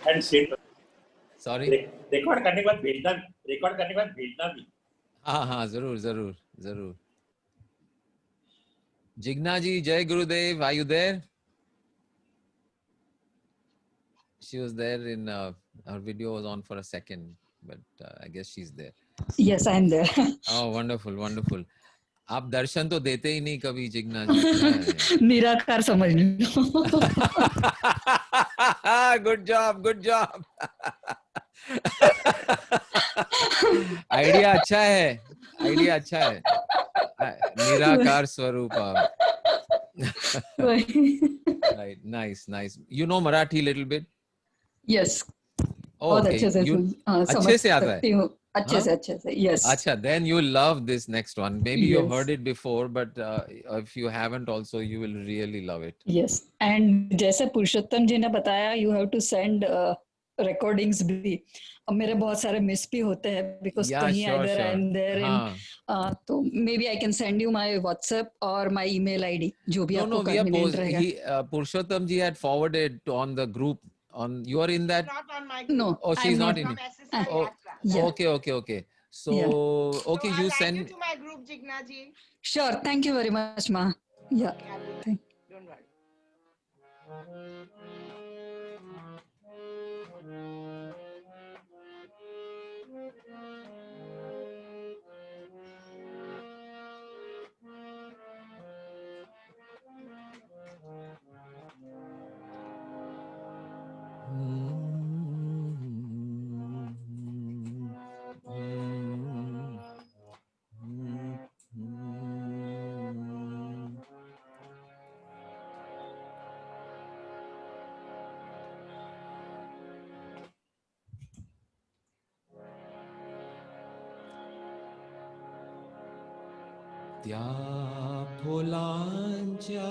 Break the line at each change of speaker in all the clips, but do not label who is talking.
And send.
Sorry,
record करने के बाद भेजना, रिकॉर्ड करने के बाद भेजना भी।
हाँ हाँ जरूर जरूर जरूर। जिग्ना जी, जय गुरुदेव, are you there? She was there in her video was on for a second, but I guess she's there.
Yes, I am there.
Oh, wonderful, wonderful. आप दर्शन तो देते ही नहीं कभी, जिग्ना जी, क्या है?
निराकार समझ लो।
Good job, good job. Idea अच्छा है, आइडिया अच्छा है। निराकार स्वरूप आप। Right, nice, nice. You know Marathi little bit?
Yes.
Oh,
बहुत
okay.
अच्छे से
You
समझ
अच्छे से आता
सकती
है?
हूँ, अच्छे से, अच्छे से। Yes.
अच्छा, then you love this next one. Maybe you've
Yes.
heard it before, but if you haven't also, you will really love it.
Yes. And जैसे पुरुषोत्तम जी ने बताया, you have to send recordings भी। अब मेरे बहुत सारे मिस भी होते हैं because
Yeah,
कहीं
sure,
either
sure.
and there in
हाँ.
तो maybe I can send you my WhatsApp or my email ID जो भी
No,
आपको
we are
convenient रहेगा।
Purushottam ji had forwarded on the group. You are in that?
Not on my group.
No,
Oh, she's
I'm
not
not.
in it.
SSI
Oh,
Yatra.
Yeah.
okay. So,
Yeah.
okay,
So
you
I'll add you
send.
to my group, Jigna ji.
Sure. Thank you very much, Ma. Yeah. Thank
Don't worry.
त्या फुलांच्या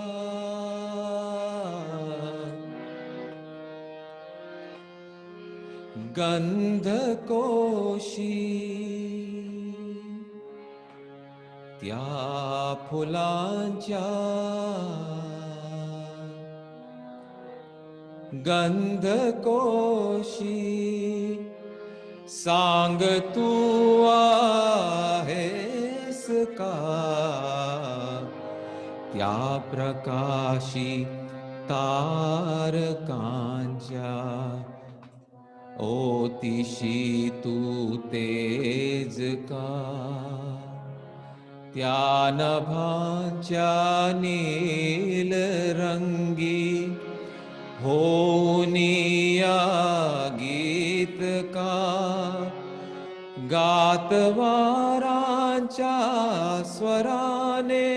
गंधकोशी, त्या फुलांच्या गंधकोशी सांग तू आहेस का, त्या प्रकाशी तारकांच्या ओतिशी तू तेज का, त्या नभांच्या नील रंगी होनिया गीत का, गात वारांच्या स्वराने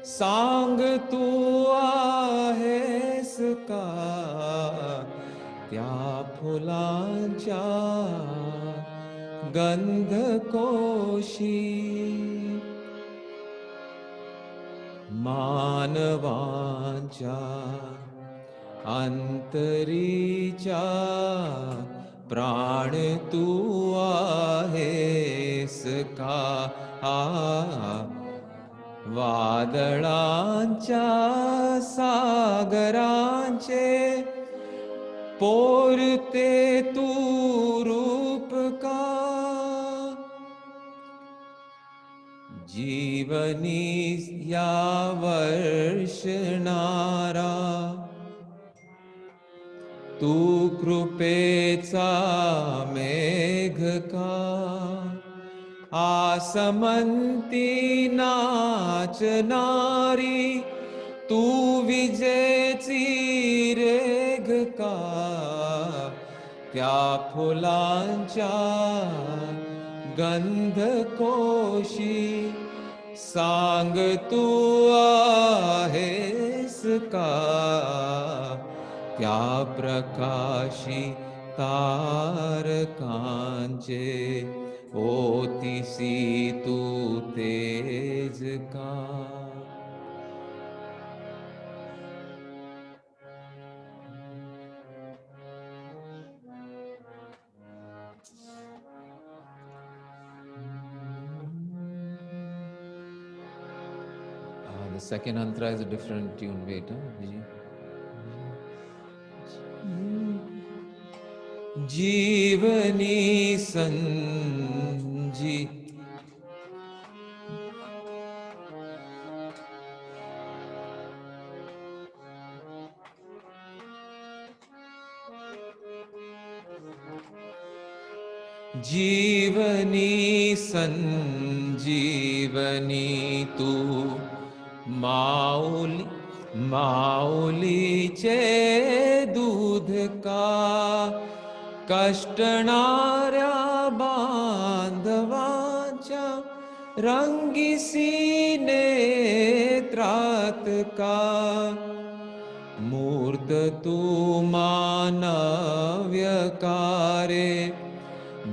सांग तू आहेस का, त्या फुलांच्या गंधकोशी मानवांच्या अंतरीच्या प्राण तू आहेस का, वादळांच्या सागरांचे पोरते तू रूप का, जीवनी या वर्षणारा तू कृपेचा मेघ का, आसमंती नाचणारी तू विजेची रेघ का, त्या फुलांच्या गंधकोशी सांग तू आहेस का, त्या प्रकाशी तारकांचे ओतिसी तू तेज का. The second antra is a different tune. Wait, Vijay? जीवनी संजी जीवनी संजीवनी तू माऊली माऊलीचे दूध का कष्टणाऱ्या बांधवांच्या रंगीसी नेत्रात का मूर्त तू मानव्यकारे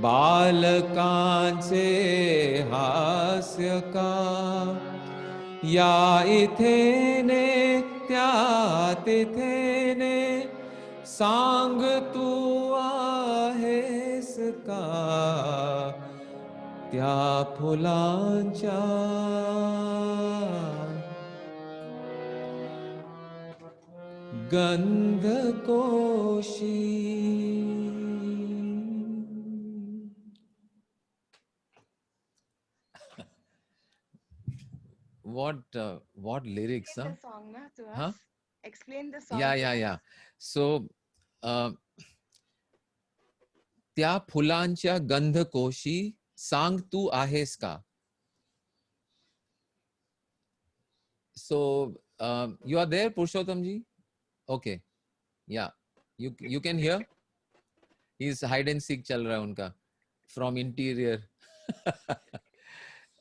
बालकांचे हास्य का या इथेने त्या तिथेने सांग तू आहेस का त्या फुलांच्या गंधकोशी what lyrics, huh?
The song na, to us.
Huh?
Explain the song.
Yeah. So त्या फुलांच्या गंधकोशी सांग तू आहेस का? So you are there, Purushottam ji? Okay. Yeah. You can hear? He's hide and seek chal raha hai unka from interior.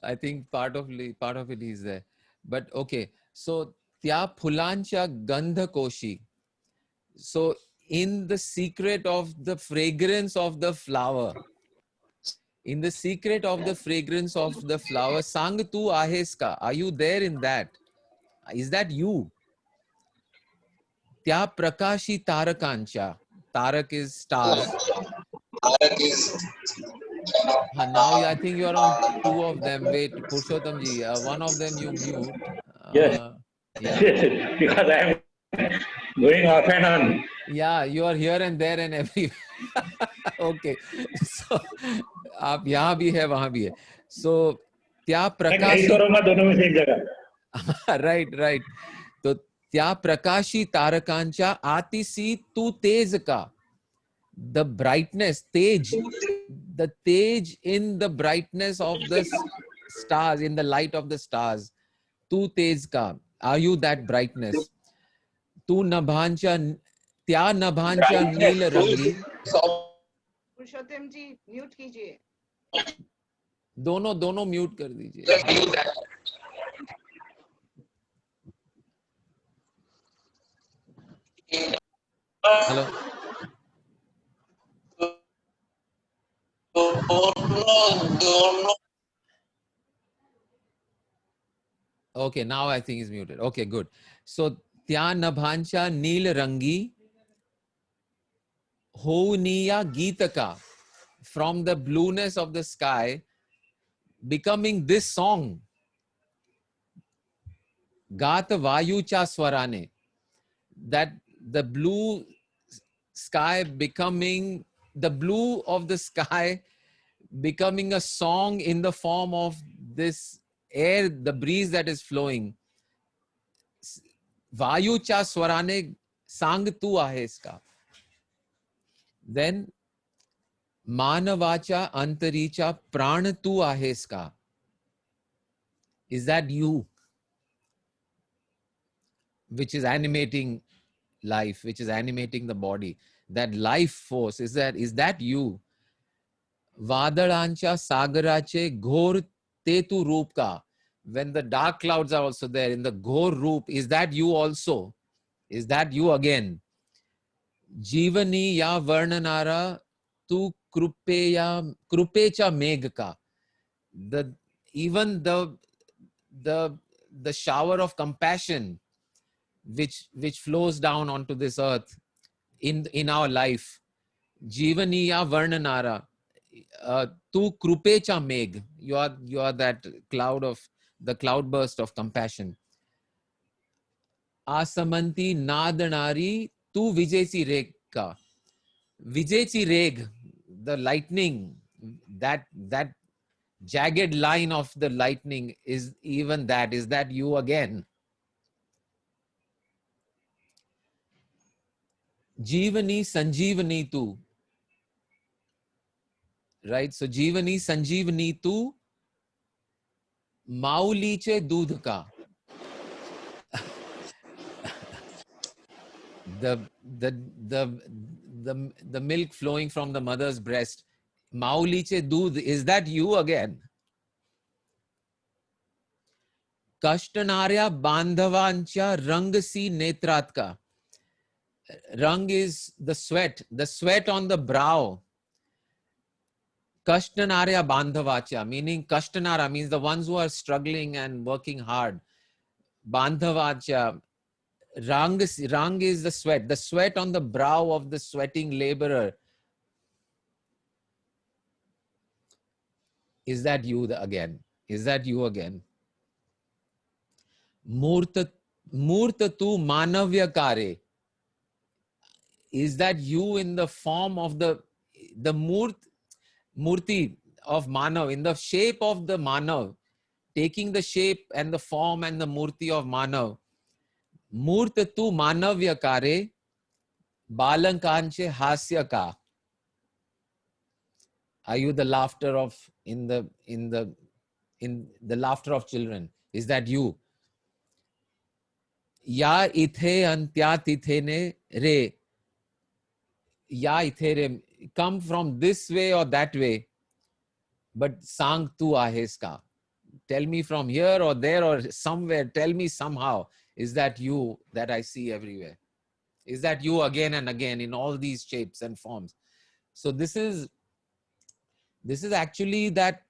I think part of it is there. But okay. So tya phulancha gandhakoshi. So in the secret of the fragrance of the flower, in the secret of the fragrance of the flower, sang tu ahes ka. Are you there in that? Is that you? Tya prakashi tarakancha. Tarak is stars. Now I think you are on two of them. Wait, Purushottam ji, one of them you mute.
Yes.
Yeah.
Because I am going off and on.
Yeah, you are here and there and everywhere. Okay. So, आप यहाँ भी है, वहाँ भी है. So, त्या
मैं
प्रकाशी
कहीं करूँगा दोनों में से एक जगह.
right. तो त्या प्रकाशी तारकांच्या आतिसी तू तेज का. The brightness, tej, the tej in the brightness of the stars, in the light of the stars. Tu tej ka. Are you that brightness? Tu nabhancha, tya nabhancha neel rangi.
Purushottam ji mute कीजिए.
दोनों mute कर दीजिए. Hello. Okay, now I think it's muted. Okay, good. So, tya nabhancha neel rangi houniya geetaka, from the blueness of the sky, becoming this song. Gata vayu cha swarane, that the blue sky becoming, the blue of the sky becoming a song in the form of this air, the breeze that is flowing. Vayu cha swarane sang tu ahes ka. Then manavacha antaricha pran tu ahes ka. Is that you? Which is animating life, which is animating the body. That life force, is that you? Vadalancha sagarache ghor tetu roop ka. When the dark clouds are also there in the ghor roop, is that you also? Is that you again? Jivani ya varnanara tu krupecha megh ka. Even the shower of compassion which flows down onto this earth in our life. Jivani ya varnanara tu krupecha megh. You are that cloud of the cloudburst of compassion. Asamanti nadanari tu vijaysi rekha. Vijechi Reg, the lightning, that jagged line of the lightning is even that. Is that you again? Jivani Sanjeevani tu. Right? So Jivani Sanjeevani tu Mauliche Dudh ka. The, the, the, the milk flowing from the mother's breast. Mauliche Dudh, is that you again? Kashtanarya Bandhavancha Rangsi Netratka. Rang is the sweat on the brow. Kashtanarya Bandhavacha, meaning Kashtanara means the ones who are struggling and working hard. Bandhavacha, Rang is the sweat on the brow of the sweating laborer. Is that you again? Is that you again? Murta tu manavya kare. Is that you in the form of the murti of Manav, in the shape of the Manav, taking the shape and the form and the murti of Manav? Murta tu manavya kare, balankanche hasya ka. Are you the laughter of in the laughter of children? Is that you? Ya ithe antyat ithe ne re. Ya ithe re. Come from this way or that way, but sang tu ahes ka. Tell me from here or there or somewhere. Tell me somehow. Is that you that I see everywhere? Is that you again and again in all these shapes and forms? So this is actually that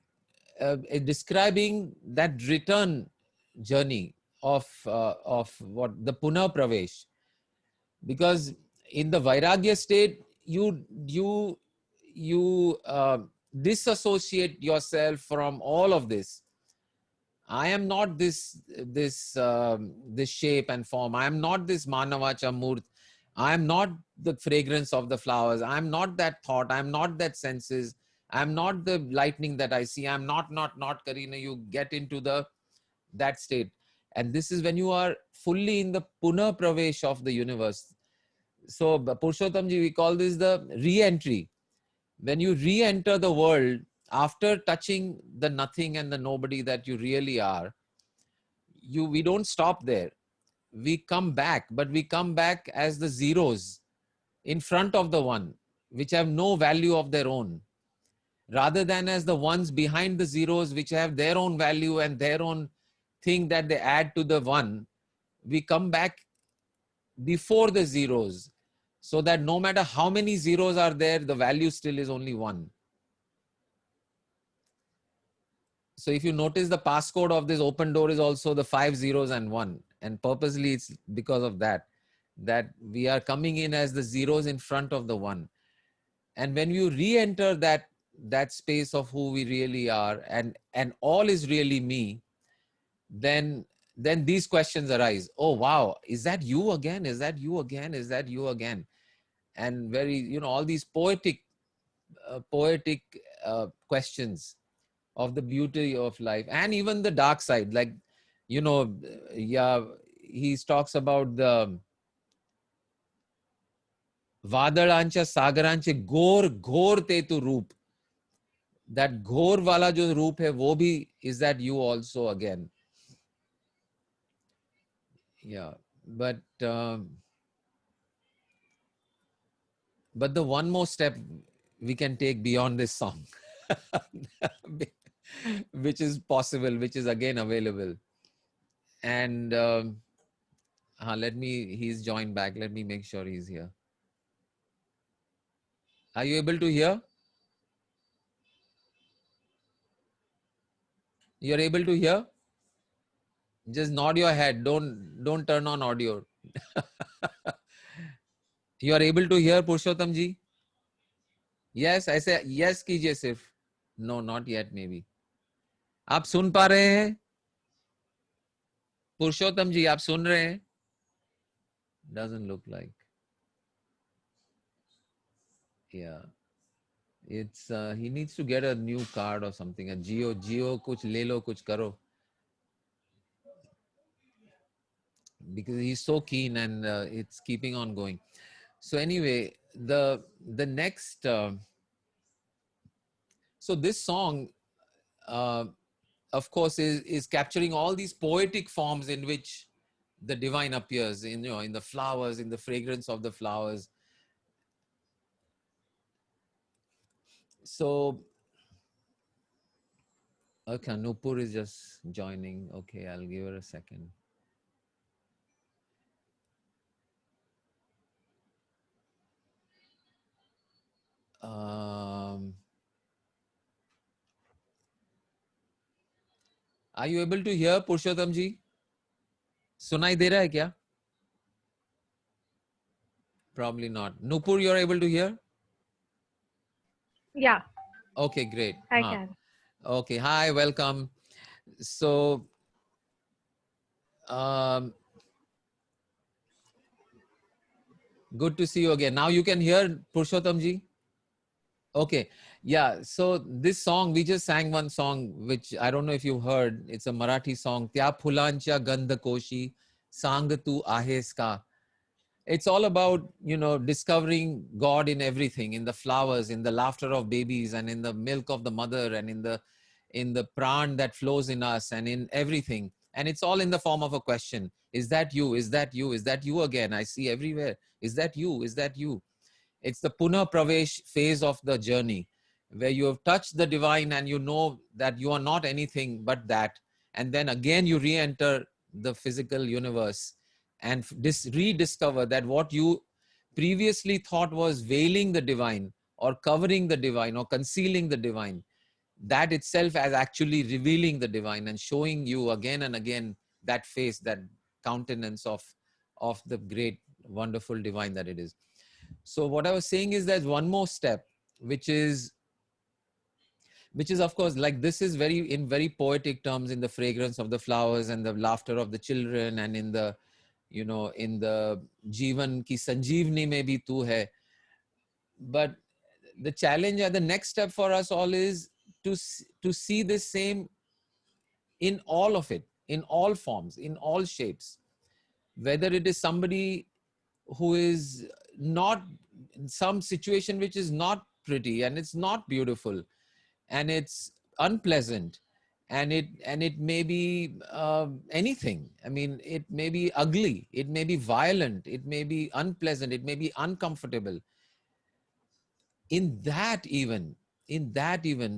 describing that return journey of what the Puna Pravesh, because in the Vairagya state you disassociate yourself from all of this. I am not this shape and form. I am not this Manavacha Murt. I am not the fragrance of the flowers. I am not that thought. I am not that senses. I am not the lightning that I see. I am not Karina. You get into that state. And this is when you are fully in the Puna Pravesh of the universe. So Purushottamji, we call this the re-entry. When you re-enter the world after touching the nothing and the nobody that you really are, we don't stop there. We come back, but we come back as the zeros in front of the one, which have no value of their own, rather than as the ones behind the zeros, which have their own value and their own thing that they add to the one. We come back before the zeros, so that no matter how many zeros are there, the value still is only one. So if you notice, the passcode of this open door is also the 5 zeros and 1. And purposely it's because of that we are coming in as the zeros in front of the 1. And when you re-enter that space of who we really are, and all is really me, then these questions arise. Oh, wow, is that you again? Is that you again? Is that you again? And very, all these poetic questions of the beauty of life, and even the dark side. Like, he talks about the Vadalancha Sagaranche Ghor Tetu Roop. That Ghor wala jo roop hai, wo bhi, is that you also again? Yeah, but the one more step we can take beyond this song, which is possible, which is again available. And he's joined back. Let me make sure he's here. Are you able to hear? You're able to hear? Just nod your head. Don't turn on audio. You are able to hear, Purushottam ji? Yes, I say yes कीजिए सिर्फ. No, not yet maybe. आप सुन पा रहे हैं? पुरुषोत्तम जी, आप सुन रहे हैं? Doesn't look like. Yeah. It's he needs to get a new card or something. A Geo kuch le lo, kuch karo. Because he's so keen and it's keeping on going. So anyway, the next so this song uh, of course is capturing all these poetic forms in which the divine appears in, in the flowers, in the fragrance of the flowers. So okay, Nupur is just joining. Okay, I'll give her a second. Are you able to hear Purushottam ji? सुनाई दे रहा है क्या? Probably not. Nupur, you're able to hear?
Yeah,
Okay, great.
I can.
Okay, hi, welcome. So, good to see you again. Now you can hear Purushottam ji? Okay, yeah. So this song, we just sang one song, which I don't know if you've heard. It's a Marathi song. Tya Phulancha Gandha Koshi Sang Tu Ahes Ka. It's all about, discovering God in everything, in the flowers, in the laughter of babies, and in the milk of the mother, and in the pran that flows in us, and in everything. And it's all in the form of a question. Is that you? Is that you? Is that you again? I see everywhere. Is that you? Is that you? It's the Punah Pravesh phase of the journey, where you have touched the divine and you know that you are not anything but that. And then again you re-enter the physical universe and rediscover that what you previously thought was veiling the divine or covering the divine or concealing the divine, that itself as actually revealing the divine and showing you again and again that face, that countenance of the great, wonderful divine that it is. So what I was saying is there's one more step, which is of course, like, this is in very poetic terms, in the fragrance of the flowers and the laughter of the children, and in the, in the Jeevan ki Sanjeevani mein bhi tu hai. But the challenge at the next step for us all is to see this same in all of it, in all forms, in all shapes, whether it is somebody who is not in some situation which is not pretty and it's not beautiful and it's unpleasant, and it may be anything. I mean, it may be ugly, it may be violent, it may be unpleasant, it may be uncomfortable. In that even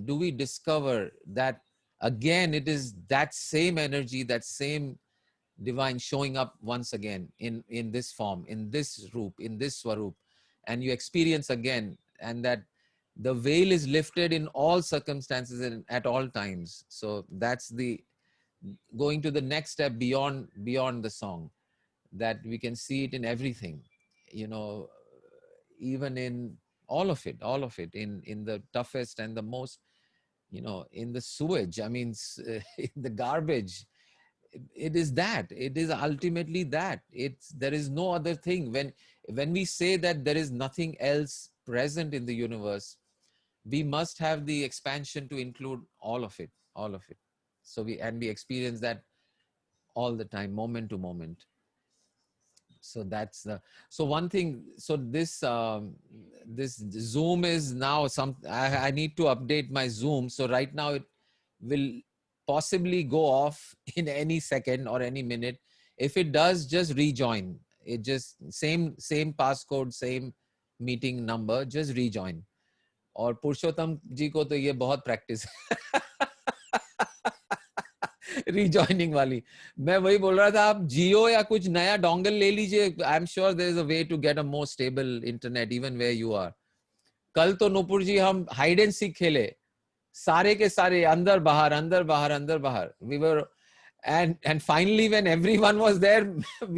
do we discover that again it is that same energy, that same divine showing up once again in this form, in this roop, in this swaroop, and you experience again, and that the veil is lifted in all circumstances and at all times. So that's the going to the next step beyond the song, that we can see it in everything, even in all of it, in the toughest and the most, in the sewage, I mean, in the garbage. It is ultimately that. There is no other thing. When we say that there is nothing else present in the universe, we must have the expansion to include all of it. So we experience that all the time, moment to moment. So that's so one thing. So this Zoom is now I need to update my Zoom. So right now it will possibly go off in any second or any minute. If it does, just rejoin. It just same passcode, same meeting number, just rejoin. और पुरुषोत्तम जी को तो ये बहुत practice rejoining वाली. मैं वही बोल रहा था, आप जियो या कुछ नया डोंगल ले लीजिए. I am sure there is a way to get a more stable internet even where you are. कल तो नुपुर जी हम हाइड एंड सीक खेले, सारे के सारे अंदर बाहर अंदर बाहर अंदर बाहर. We were and finally when everyone was there,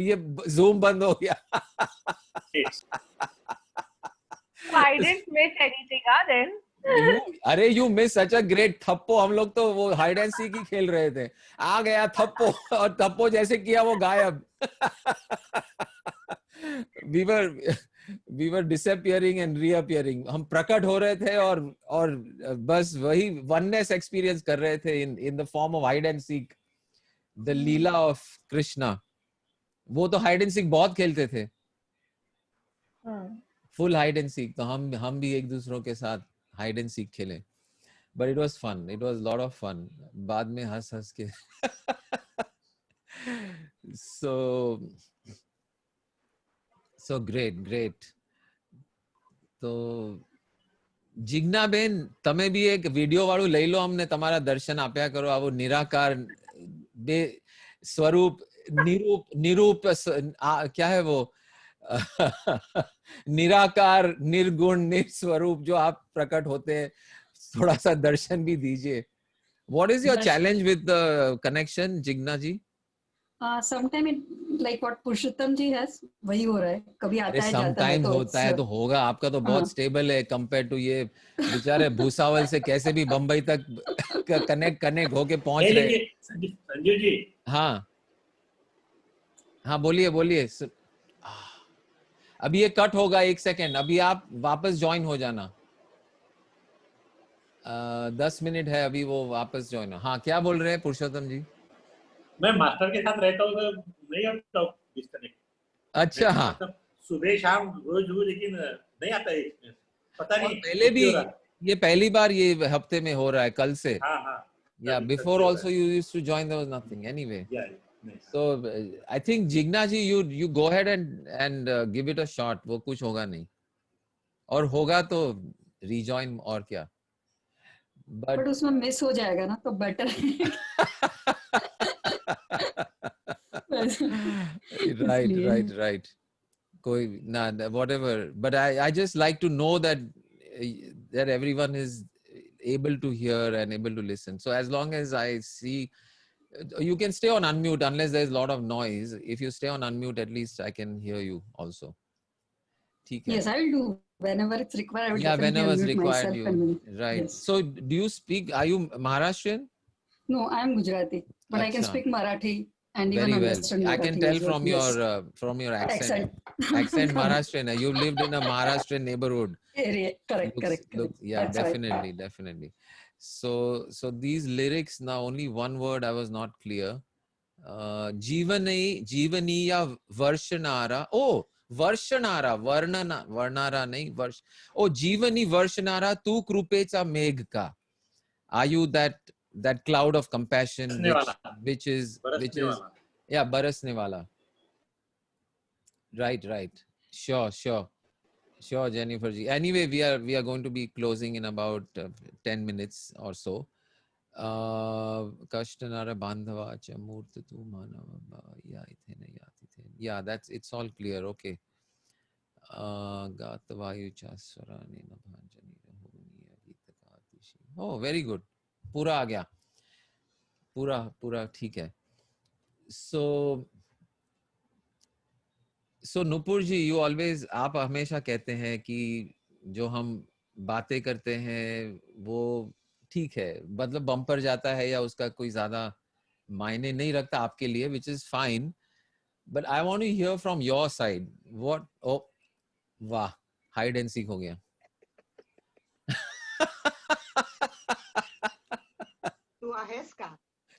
ये Zoom बंद हो गया.
I didn't miss anything, then.
You miss such a great थप्पो. हम लोग तो वो हाइड एंड सीक ही खेल रहे थे. आ गया थप्पो, और थप्पो जैसे किया वो गायब. we were disappearing and reappearing. हम प्रकट हो रहे थे और बस वही oneness experience कर रहे थे in the form of hide and seek, the Leela of Krishna. वो तो hide and seek बहुत खेलते थे, full hide and seek. तो हम भी एक दूसरों के साथ hide and seek खेले. But it was fun. It was a lot of fun. बाद में हंस के. So great. તો જિજ્ઞાબેન તમે બી એક વિડિયો વાળું લઈ લો, અમને તમારા દર્શન આપ્યા કરો. આવો નિરાકાર બે સ્વરૂપ નિરૂપ क्या है वो निराकार निर्गुण निस्वरूप जो आप प्रकट होते हैं, थोड़ा सा दर्शन भी दीजिए. What is your challenge with the connection, Jigna ji?
Sometime it like what Purushottam ji has, वही हो रहा है. कभी आता है जाता है तो
होता है तो होगा. आपका तो बहुत स्टेबल है कंपेयर टू ये बेचारे भूसावल से कैसे भी बंबई तक कनेक्ट होके पहुंच रहे.
संजीव जी.
हाँ बोलिए. अभी ये कट होगा 1 सेकेंड. अभी आप वापस ज्वाइन हो जाना. 10 मिनट है अभी, वो वापस ज्वाइन. हाँ, क्या बोल रहे हैं पुरुषोत्तम जी?
मैं मास्टर के साथ रहता हूँ तो नहीं आता डिस्कनेक्ट.
अच्छा. हाँ,
सुबह शाम रोज हूँ लेकिन नहीं आता है, पता नहीं.
पहले भी ये पहली बार ये हफ्ते में हो रहा है, कल से.
हाँ.
Yeah, before also you used to join, there was nothing anyway.
Yeah. Nice.
So I think Jigna ji, you go ahead and give it a shot. वो कुछ होगा नहीं, और होगा तो rejoin और क्या.
But उसमें मिस हो जाएगा ना, तो बेटर है.
Right. कोई ना, whatever. But I just like to know that everyone is able to hear and able to listen. So as long as I see, you can stay on unmute unless there's a lot of noise. If you stay on unmute, at least I can hear you also. ठीक है.
Yes, I will do whenever it's required. I will
whenever it's
unmute
required,
myself
right.
Yes.
So do you speak? Are you Maharashtrian?
No, I am Gujarati, but I can speak Marathi and even
Very well.
understand
I
Marathi
can tell
as well.
from your accent.
Accent.
Accent Maharashtrian. You lived in a Maharashtrian neighborhood.
Area. Correct.
Yeah,
That's
definitely. So these lyrics, now only one word I was not clear. जीवनीया वर्षनारा. Oh, वर्षनारा, वर्णारा नहीं, वर्ष. Oh, जीवनी वर्षनारा तू कृपेचा मेघ का. Are you that cloud of compassion which is yeah, बरसने वाला. Right. Sure, Jennifer ji. Anyway, we are going to be closing in about 10 minutes or so. Kashtanara bandhava cha murta tu manava ya ithena yati the. Yeah, it's all clear. Okay. Gatavayu cha swarani nabhanjani rahuniya gitakaatishi. Oh, very good. पूरा आ गया. पूरा ठीक है. So Nupur ji, you always, आप हमेशा कहते हैं कि जो हम बातें करते हैं वो ठीक है, मतलब बम्पर जाता है या उसका कोई ज्यादा मायने नहीं रखता आपके लिए, which is fine. But I want to hear from your side. What? Oh, वाह, hide and seek हो गया.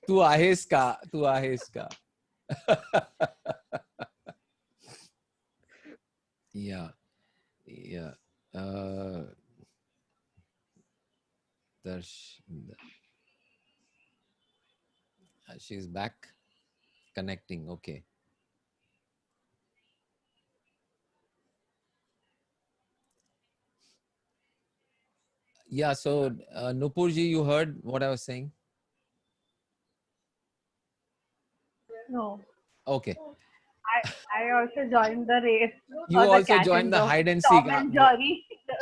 तू आहेस का. Yeah. She's back connecting. Okay. Yeah. So Nupur ji, you heard what I was saying?
No.
Okay.
I also joined the race.
You also joined the hide and seek.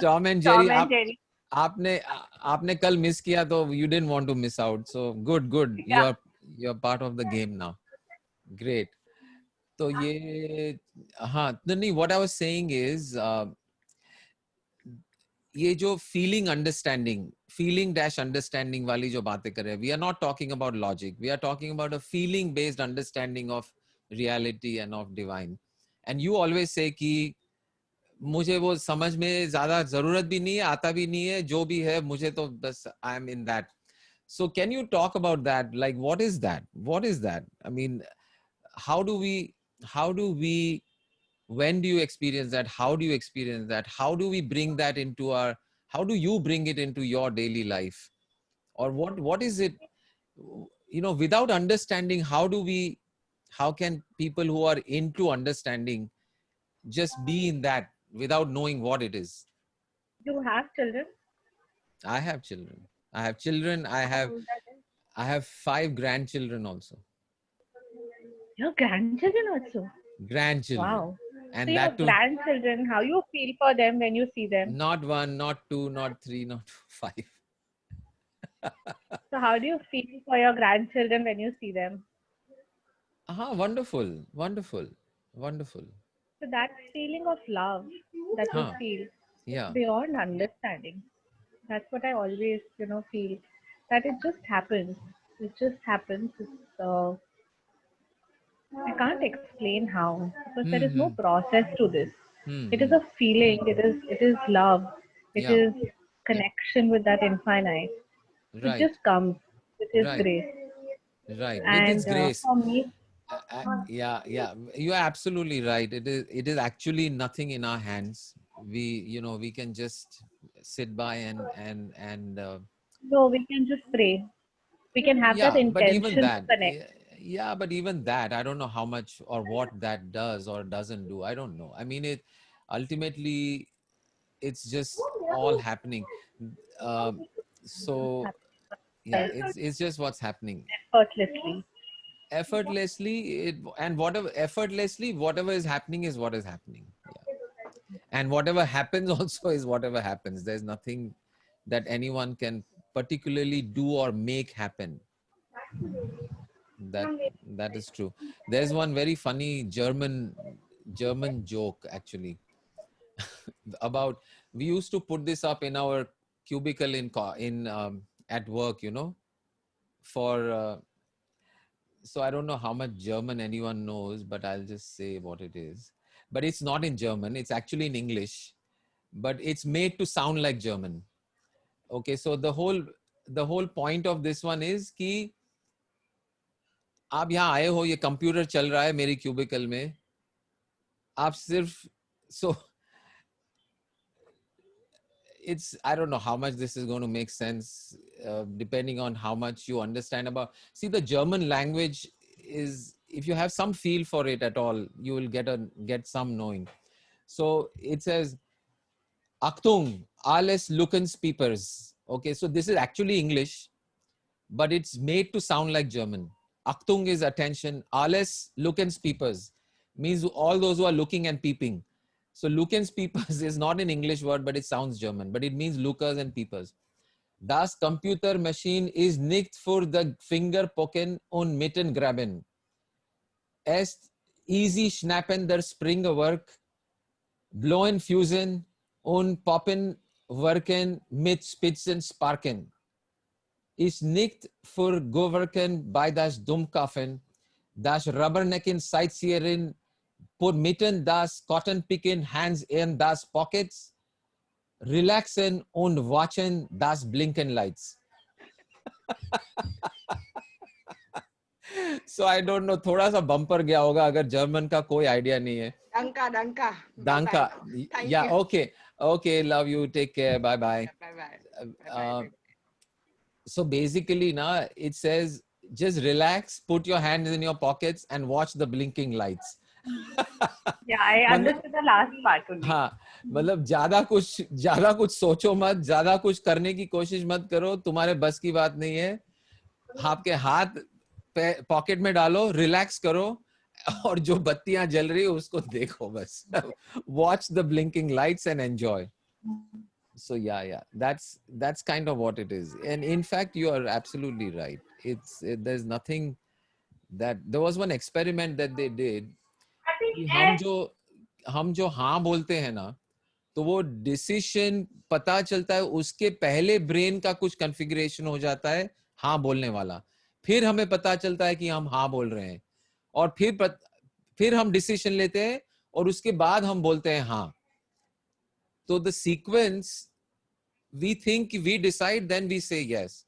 Tom and Jerry. आपने कल miss किया तो you didn't want to miss out. So good.
Yeah.
You're part of the game now. Great. तो ये हाँ नहीं, what I was saying is ये जो feeling understanding वाली जो बातें कर रहे हैं, we are not talking about logic. We are talking about a feeling based understanding of reality and of divine. And you always say कि मुझे वो समझ में ज्यादा जरूरत भी नहीं है, आता भी नहीं है, जो भी है मुझे तो बस I am in that. So can you talk about that? Like, what is that? What is that? I mean, how do we, when do you experience that? How do you experience that? How do we bring that into how do you bring it into your daily life? Or what is it, without understanding, how can people who are into understanding just be in that without knowing what it is?
You have children?
I have children. I have 5 grandchildren also.
Your grandchildren also?
Grandchildren.
Wow.
And
So your
that too,
grandchildren, how you feel for them when you see them?
not 1, not 2, not 3, not 5.
So how do you feel for your grandchildren when you see them?
Wonderful, wonderful, wonderful.
So that feeling of love that you feel
Yeah.
beyond understanding. That's what I always, feel. That it just happens. It just happens. I can't explain how, because there is no process to this. It is a feeling. It is love. It
Yeah.
is connection with that infinite. It
Right,
just comes with His
right,
grace.
right. With
And
its grace.
for me,
Yeah, you are absolutely right. It is actually nothing in our hands. We can just sit by and
no, we can just pray. We can have that
yeah, but even
intention to
that,
connect.
yeah, but even that, I don't know how much or what that does or doesn't do. I don't know. I mean, it ultimately, it's just all happening. So yeah, it's just what's happening
Effortlessly.
effortlessly. Whatever is happening is what is happening. Yeah. And whatever happens also is whatever happens. There's nothing that anyone can particularly do or make happen. That is true. There's one very funny German joke actually about, we used to put this up in our cubicle in at work, for so I don't know how much German anyone knows, but I'll just say what it is. But it's not in German, it's actually in English, but it's made to sound like German. Okay, so the whole point of this one is कि आप यहाँ आए हो, ये computer चल रहा है मेरी क्यूबिकल में, आप सिर्फ, so I don't know how much this is going to make sense, depending on how much you understand about. See, the German language is, if you have some feel for it at all, you will get some knowing. So it says, Achtung, alles Lukenspiepers. Okay, so this is actually English, but it's made to sound like German. Achtung is attention. Alles Lukenspiepers means all those who are looking and peeping. So Lukenspiepers is not an English word, but it sounds German, but it means lookers and peepers. Das Computer Machine is nicht für the Finger poken und mitten graben. Est easy schnappen der Springerwork, blowen fusen und poppen worken mit Spitzen sparken. Ist nicht für Gowerken bei das Dummkaffen, das Rubbernecken Sightseerin, put mitten das Cotton picking hands in das Pockets, relaxen und watchen das Blinken Lights. So I don't know, थोड़ा सा bumper गया होगा अगर German का कोई idea नहीं है.
Danka, danka.
Danka.
Thank
Yeah,
you.
okay, love you, take care, bye bye.
Bye-bye.
So basically na, it says just relax, put your hands in your pockets and watch the blinking lights.
Yeah, I understood the last part only.
हाँ, मतलब ज्यादा कुछ सोचो मत, ज्यादा कुछ करने की कोशिश मत करो, तुम्हारे बस की बात नहीं है. आपके हाथ पॉकेट में डालो, रिलैक्स करो और जो बत्तियां जल रही है उसको देखो बस. Watch the blinking lights and enjoy. So yeah, that's kind of what it is. And in fact, you are absolutely right. There's nothing that, there was one experiment that they did. हम जो हाँ बोलते हैं ना, तो वो decision पता चलता है उसके पहले ब्रेन का कुछ कॉन्फ़िगरेशन हो जाता है हाँ बोलने वाला, फिर हमें पता चलता है कि हम हाँ बोल रहे हैं, और फिर हम डिसीजन लेते हैं और उसके बाद हम बोलते हैं हाँ. So the sequence, we think, we decide, then we say yes.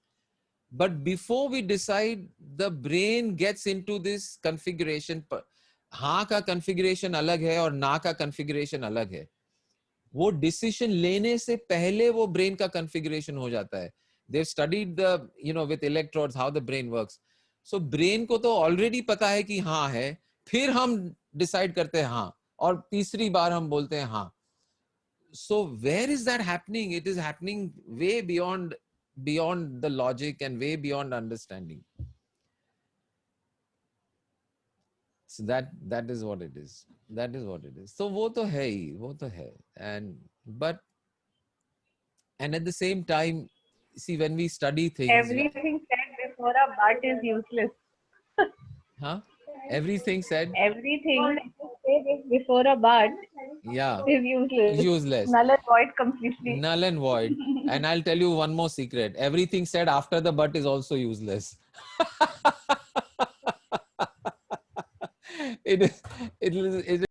But before we decide, the brain gets into this configuration. हाँ का configuration अलग है और ना का configuration अलग है. वो decision लेने से पहले वो brain का configuration हो जाता है. They've studied the, with electrodes, how the brain works. So brain को तो already पता है कि हाँ है, फिर हम decide करते हैं हाँ, और तीसरी बार हम बोलते हैं हाँ. So where is that happening? It is happening way beyond the logic and way beyond understanding. So that is what it is. That is what it is. So वो तो है ही, वो तो है. And at the same time, see, when we study things,
Everything said before a but is useless.
huh? Everything said,
Everything that you say before a but
yeah,
is useless.
useless,
Null and void completely.
null and void. And I'll tell you one more secret. Everything said after the but is also useless. It is